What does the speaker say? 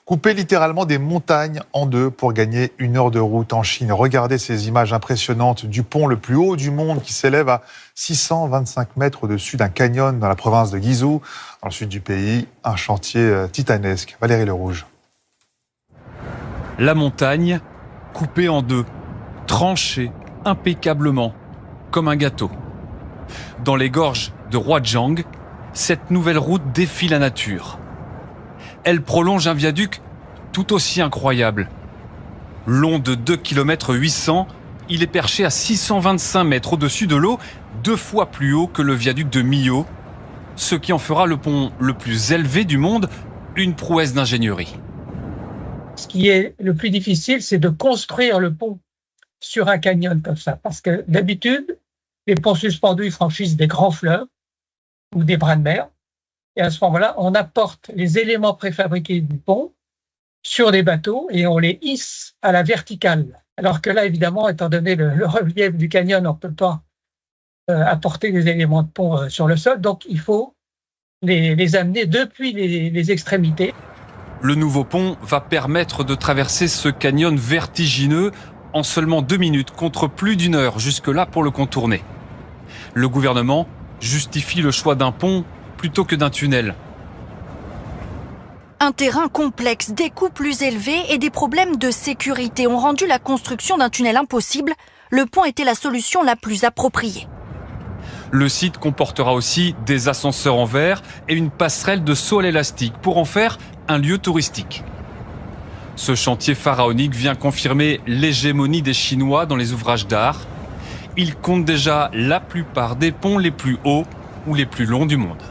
Couper littéralement des montagnes en deux pour gagner 1 heure de route en Chine. Regardez ces images impressionnantes du pont le plus haut du monde qui s'élève à 625 mètres au-dessus d'un canyon dans la province de Guizhou, dans le sud du pays. Un chantier titanesque. Valérie Lerouge. La montagne coupée en deux, tranchée impeccablement, comme un gâteau. Dans les gorges de Huajiang, cette nouvelle route défie la nature. Elle prolonge un viaduc tout aussi incroyable. Long de 2 km 800, il est perché à 625 mètres au-dessus de l'eau, 2 fois plus haut que le viaduc de Millau, ce qui en fera le pont le plus élevé du monde, une prouesse d'ingénierie. Ce qui est le plus difficile, c'est de construire le pont sur un canyon comme ça. Parce que d'habitude, les ponts suspendus franchissent des grands fleuves ou des bras de mer. Et à ce moment-là, on apporte les éléments préfabriqués du pont sur des bateaux et on les hisse à la verticale. Alors que là, évidemment, étant donné le relief du canyon, on ne peut pas apporter des éléments de pont sur le sol. Donc, il faut les amener depuis les extrémités. Le nouveau pont va permettre de traverser ce canyon vertigineux en seulement 2 minutes, contre plus d'1 heure jusque-là pour le contourner. Le gouvernement justifie le choix d'un pont plutôt que d'un tunnel. Un terrain complexe, des coûts plus élevés et des problèmes de sécurité ont rendu la construction d'un tunnel impossible. Le pont était la solution la plus appropriée. Le site comportera aussi des ascenseurs en verre et une passerelle de saut à l'élastique pour en faire un lieu touristique. Ce chantier pharaonique vient confirmer l'hégémonie des Chinois dans les ouvrages d'art. Ils comptent déjà la plupart des ponts les plus hauts ou les plus longs du monde.